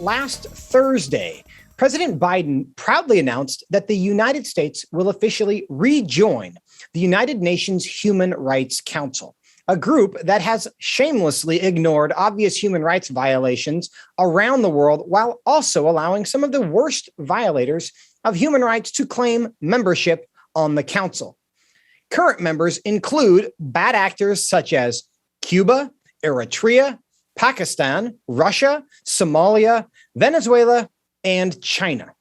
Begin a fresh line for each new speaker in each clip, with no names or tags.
last Thursday, President Biden proudly announced that the United States will officially rejoin the United Nations Human Rights Council, a group that has shamelessly ignored obvious human rights violations around the world while also allowing some of the worst violators of human rights to claim membership on the council. Current members include bad actors such as Cuba, Eritrea, Pakistan, Russia, Somalia, Venezuela, and China.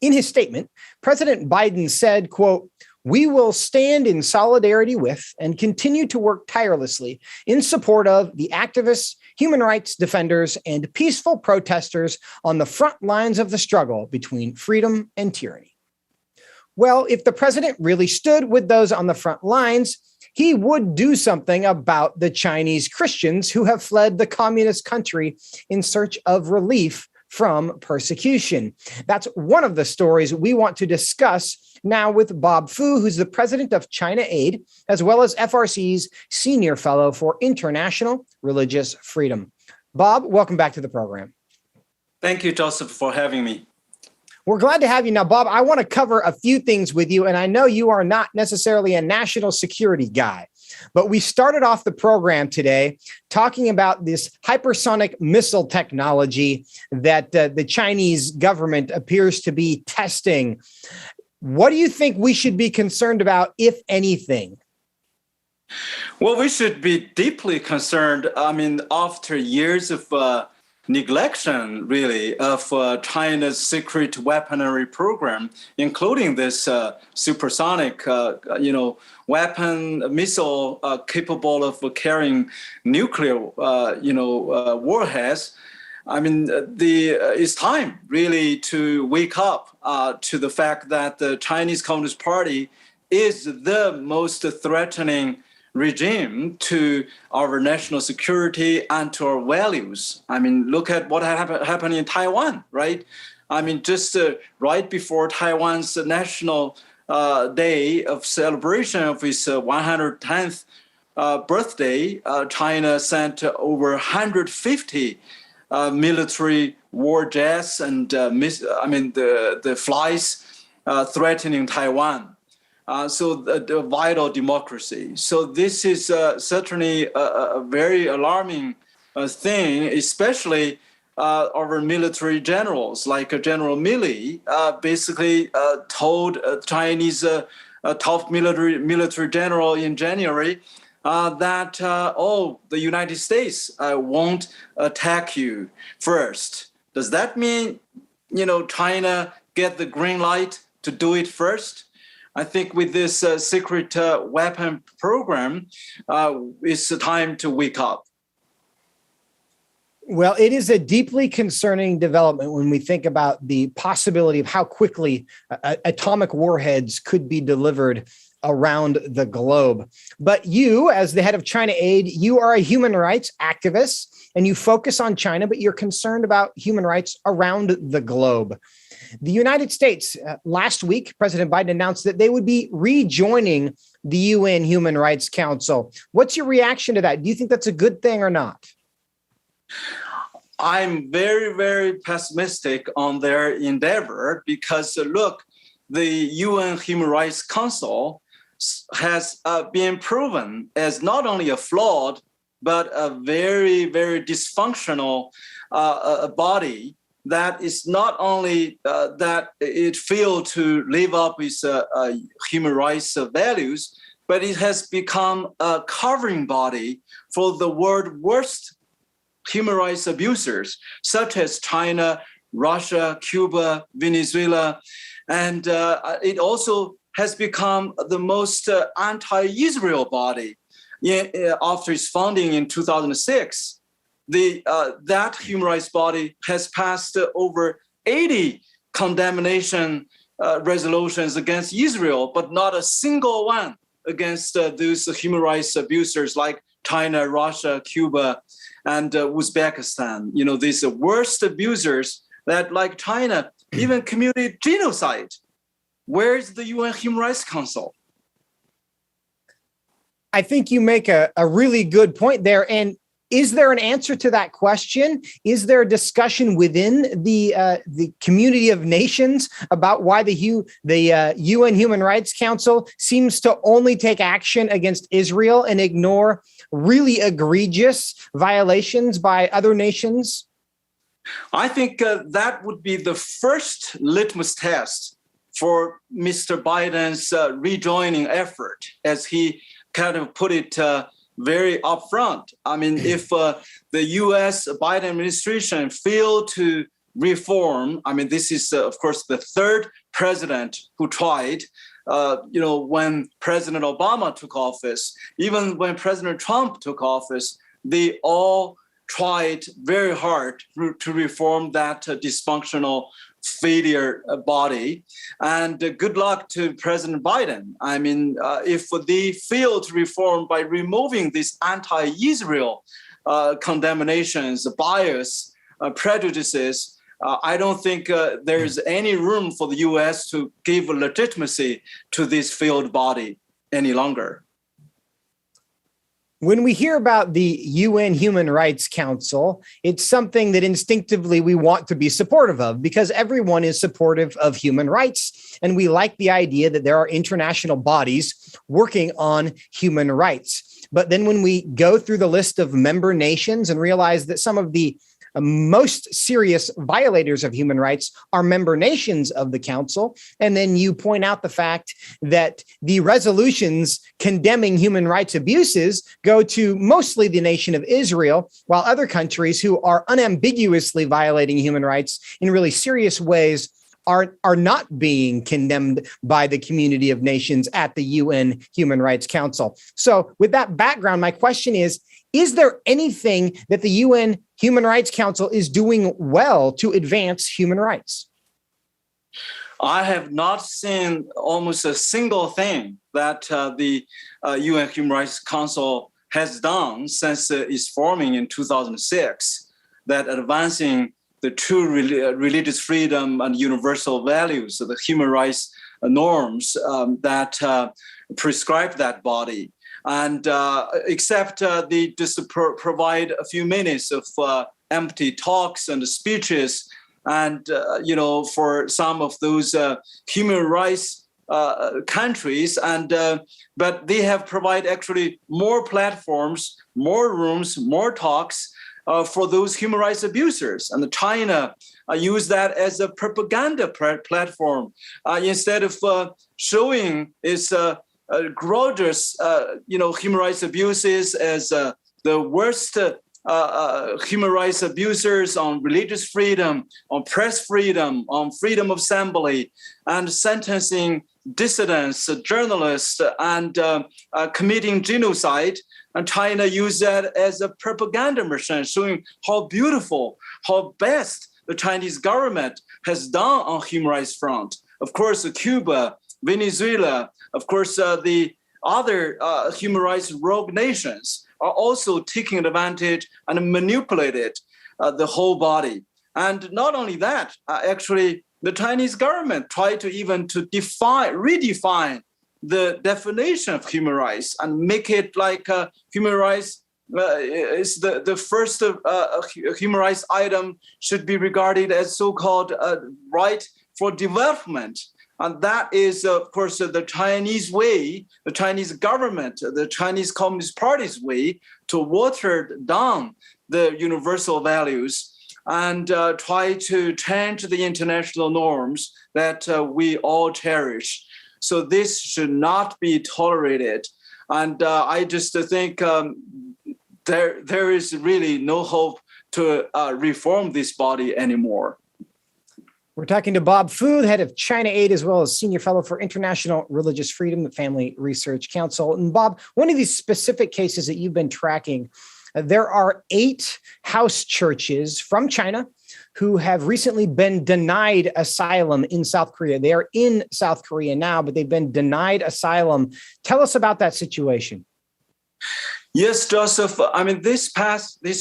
In his statement, President Biden said, quote, "We will stand in solidarity with and continue to work tirelessly in support of the activists, human rights defenders, and peaceful protesters on the front lines of the struggle between freedom and tyranny." Well, if the president really stood with those on the front lines, he would do something about the Chinese Christians who have fled the communist country in search of relief from persecution. That's one of the stories we want to discuss now with Bob Fu, who's the president of China Aid, as well as FRC's senior fellow for international religious freedom. Bob, welcome back to the program.
Thank you, Joseph, for having me.
We're glad to have you. Now, Bob, I want to cover a few things with you, and I know you are not necessarily a national security guy, but we started off the program today talking about this hypersonic missile technology that the Chinese government appears to be testing. What do you think we should be concerned about, if anything?
Well, we should be deeply concerned. I mean, after years of neglection, really, of China's secret weaponry program, including this supersonic, weapon missile capable of carrying nuclear, warheads. I mean, it's time really to wake up to the fact that the Chinese Communist Party is the most threatening regime to our national security and to our values. I mean, look at what happened in Taiwan, right? I mean, just right before Taiwan's national day of celebration of its 110th birthday, China sent over 150 military war jets and the flights threatening Taiwan. So the vital democracy. So this is certainly a very alarming thing, especially our military generals, like General Milley, basically told Chinese top military general in January that, the United States won't attack you first. Does that mean, China get the green light to do it first? I think with this secret weapon program, it's time to wake up.
Well, it is a deeply concerning development when we think about the possibility of how quickly atomic warheads could be delivered around the globe. But you, as the head of China Aid, you are a human rights activist and you focus on China, but you're concerned about human rights around the globe. The United States, last week, President Biden announced that they would be rejoining the UN Human Rights Council. What's your reaction to that? Do you think that's a good thing or not?
I'm very, very pessimistic on their endeavor because, look, the UN Human Rights Council has been proven as not only a flawed, but a very, very dysfunctional body that is not only that it failed to live up its human rights values, but it has become a covering body for the world's worst human rights abusers, such as China, Russia, Cuba, Venezuela. And it also has become the most anti-Israel body after its founding in 2006. That human rights body has passed over 80 condemnation resolutions against Israel, but not a single one against those human rights abusers like China, Russia, Cuba, and Uzbekistan. These worst abusers that, like China, even committed genocide. Where is the UN Human Rights Council?
I think you make a really good point there. And Is there an answer to that question? Is there a discussion within the community of nations about why the UN Human Rights Council seems to only take action against Israel and ignore really egregious violations by other nations?
I think that would be the first litmus test for Mr. Biden's rejoining effort, as he kind of put it very upfront. I mean, if the U.S. Biden administration failed to reform, I mean, this is, of course, the third president who tried. When President Obama took office, even when President Trump took office, they all tried very hard to reform that dysfunctional failure body. And good luck to President Biden. I mean, if they fail to reform by removing these anti-Israel condemnations, bias, prejudices, I don't think there's any room for the U.S. to give legitimacy to this failed body any longer.
When we hear about the UN Human Rights Council, it's something that instinctively we want to be supportive of because everyone is supportive of human rights. And we like the idea that there are international bodies working on human rights. But then when we go through the list of member nations and realize that some of the most serious violators of human rights are member nations of the council. And then you point out the fact that the resolutions condemning human rights abuses go to mostly the nation of Israel, while other countries who are unambiguously violating human rights in really serious ways are not being condemned by the community of nations at the UN Human Rights Council. So with that background, my question is there anything that the UN Human Rights Council is doing well to advance human rights?
I have not seen almost a single thing that the UN Human Rights Council has done since its forming in 2006, that advancing the true religious freedom and universal values, the human rights norms that prescribe that body. And except they just provide a few minutes of empty talks and speeches, and for some of those human rights countries, but they have provided actually more platforms, more rooms, more talks for those human rights abusers. And China use that as a propaganda platform instead of showing its gorgeous, human rights abuses as the worst human rights abusers on religious freedom, on press freedom, on freedom of assembly, and sentencing dissidents, journalists, and committing genocide. And China used that as a propaganda machine, showing how beautiful, how best the Chinese government has done on human rights front. Of course, Cuba, Venezuela, of course, the other human rights rogue nations are also taking advantage and manipulated the whole body. And not only that, actually, the Chinese government tried to even to redefine the definition of human rights and make it like human rights is the first human rights item should be regarded as so-called right for development. And that is, of course, the Chinese way, the Chinese government, the Chinese Communist Party's way to water down the universal values and try to change the international norms that we all cherish. So this should not be tolerated. And I just think there is really no hope to reform this body anymore.
We're talking to Bob Fu, the head of China Aid, as well as senior fellow for international religious freedom, the Family Research Council. And Bob, one of these specific cases that you've been tracking, there are 8 house churches from China who have recently been denied asylum in South Korea. They are in South Korea now, but they've been denied asylum. Tell us about that situation.
Yes, Joseph. I mean, this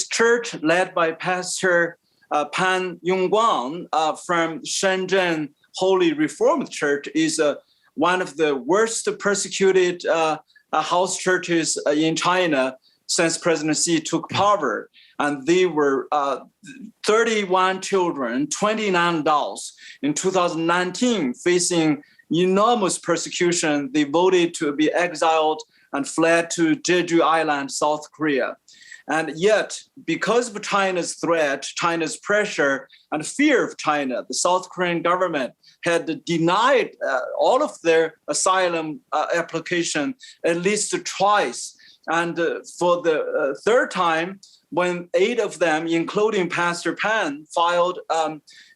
church led by Pastor Pan Yongguang from Shenzhen Holy Reformed Church is one of the worst persecuted house churches in China since President Xi took power. And they were 31 children, 29 adults in 2019 facing enormous persecution. They voted to be exiled and fled to Jeju Island, South Korea. And yet, because of China's threat, China's pressure, and fear of China, the South Korean government had denied all of their asylum application at least twice. And for the third time, when 8 of them, including Pastor Pan, filed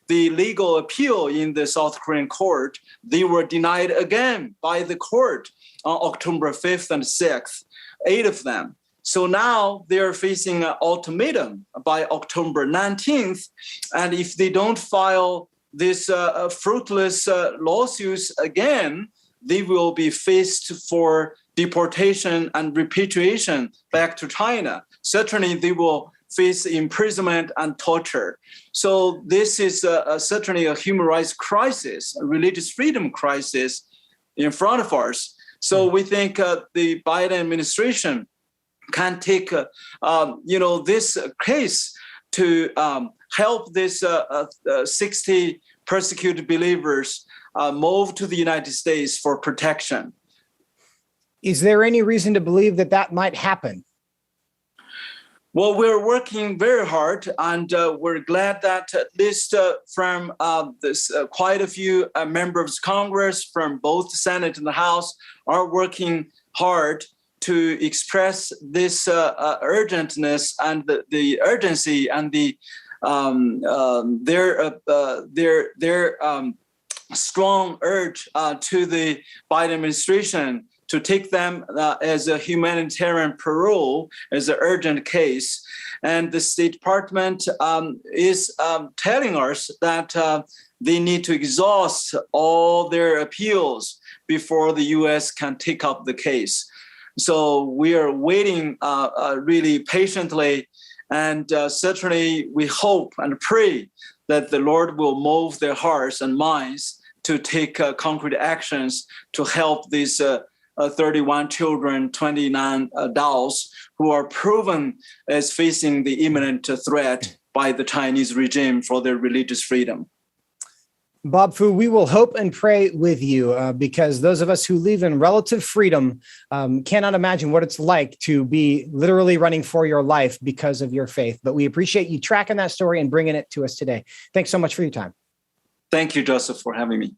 the legal appeal in the South Korean court, they were denied again by the court on October 5th and 6th, 8 of them. So now they're facing an ultimatum by October 19th. And if they don't file this fruitless lawsuits again, they will be faced for deportation and repatriation back to China. Certainly, they will face imprisonment and torture. So this is certainly a human rights crisis, a religious freedom crisis in front of us. So we think the Biden administration can take this case to help this 60 persecuted believers move to the United States for protection.
Is there any reason to believe that that might happen?
Well, we're working very hard, and we're glad that at least from quite a few members of Congress from both the Senate and the House are working hard to express this urgentness and the urgency and their strong urge to the Biden administration to take them as a humanitarian parole, as an urgent case. And the State Department is telling us that they need to exhaust all their appeals before the U.S. can take up the case. So we are waiting really patiently, and certainly we hope and pray that the Lord will move their hearts and minds to take concrete actions to help these 31 children, 29 adults who are proven as facing the imminent threat by the Chinese regime for their religious freedom.
Bob Fu, we will hope and pray with you because those of us who live in relative freedom cannot imagine what it's like to be literally running for your life because of your faith. But we appreciate you tracking that story and bringing it to us today. Thanks so much for your time.
Thank you, Joseph, for having me.